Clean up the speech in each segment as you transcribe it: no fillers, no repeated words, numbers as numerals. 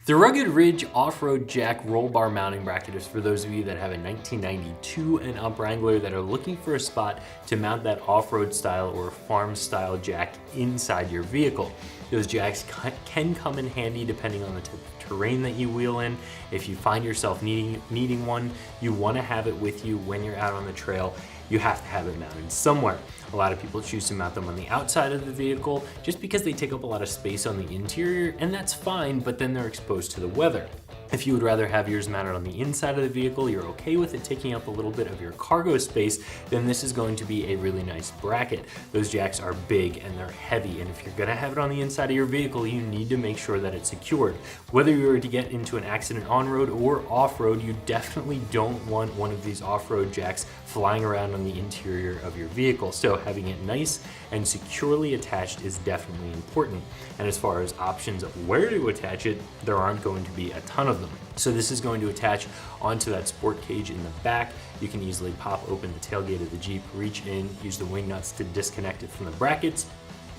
The Rugged Ridge Off-Road Jack Roll Bar Mounting Bracket is for those of you that have a 1992 and up Wrangler that are looking for a spot to mount that off-road style or farm style jack inside your vehicle. Those jacks can come in handy depending on the type of terrain that you wheel in. If you find yourself needing one, you want to have it with you when you're out on the trail. You have to have it mounted somewhere. A lot of people choose to mount them on the outside of the vehicle just because they take up a lot of space on the interior, and that's fine, but then they're exposed to the weather. If you would rather have yours mounted on the inside of the vehicle, you're okay with it taking up a little bit of your cargo space, then this is going to be a really nice bracket. Those jacks are big and they're heavy, and if you're gonna have it on the inside of your vehicle, you need to make sure that it's secured. Whether you were to get into an accident on-road or off-road, you definitely don't want one of these off-road jacks flying around on the interior of your vehicle. So having it nice and securely attached is definitely important. And as far as options of where to attach it, there aren't going to be a ton of them. So this is going to attach onto that sport cage in the back. You can easily pop open the tailgate of the Jeep, reach in, use the wing nuts to disconnect it from the brackets,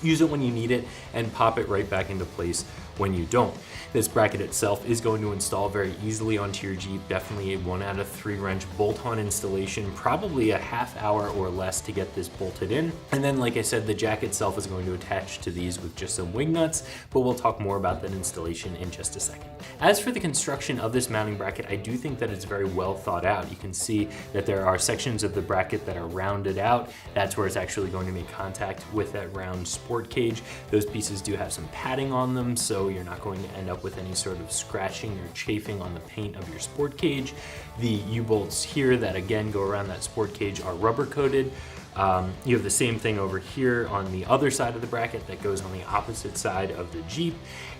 use it when you need it, and pop it right back into place when you don't. This bracket itself is going to install very easily onto your Jeep, definitely a 1 out of 3 wrench bolt-on installation, probably a half hour or less to get this bolted in. And then, like I said, the jack itself is going to attach to these with just some wing nuts, but we'll talk more about that installation in just a second. As for the construction of this mounting bracket, I do think that it's very well thought out. You can see that there are sections of the bracket that are rounded out. That's where it's actually going to make contact with that round sport cage. Those pieces do have some padding on them, so you're not going to end up with any sort of scratching or chafing on the paint of your sport cage. The U-bolts here that again go around that sport cage are rubber coated. You have the same thing over here on the other side of the bracket that goes on the opposite side of the Jeep.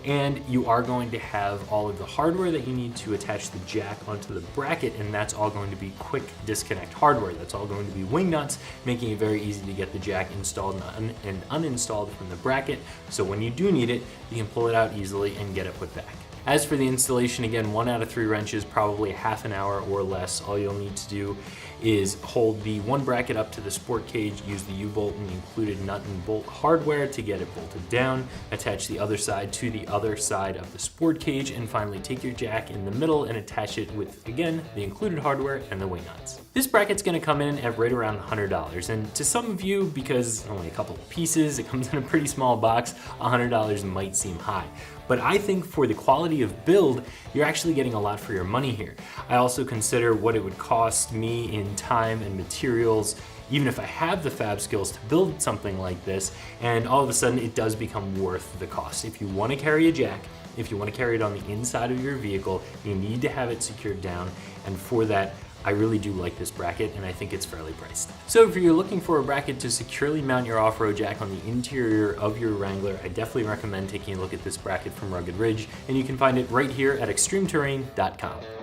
And you are going to have all of the hardware that you need to attach the jack onto the bracket, and that's all going to be quick disconnect hardware. That's all going to be wing nuts, making it very easy to get the jack installed and uninstalled from the bracket. So when you do need it, you can pull it out easily and get it put back. As for the installation, again, 1 out of 3 wrenches, probably half an hour or less. All you'll need to do is hold the one bracket up to the sport cage, use the U-bolt and the included nut and bolt hardware to get it bolted down, attach the other side to the other side of the sport cage, and finally take your jack in the middle and attach it with, again, the included hardware and the wing nuts. This bracket's gonna come in at right around $100, and to some of you, because only a couple of pieces, it comes in a pretty small box, $100 might seem high. But I think for the quality of build, you're actually getting a lot for your money here. I also consider what it would cost me in time and materials, even if I have the fab skills to build something like this, and all of a sudden it does become worth the cost. If you want to carry a jack, if you want to carry it on the inside of your vehicle, you need to have it secured down, and for that, I really do like this bracket, and I think it's fairly priced. So if you're looking for a bracket to securely mount your off-road jack on the interior of your Wrangler, I definitely recommend taking a look at this bracket from Rugged Ridge, and you can find it right here at ExtremeTerrain.com.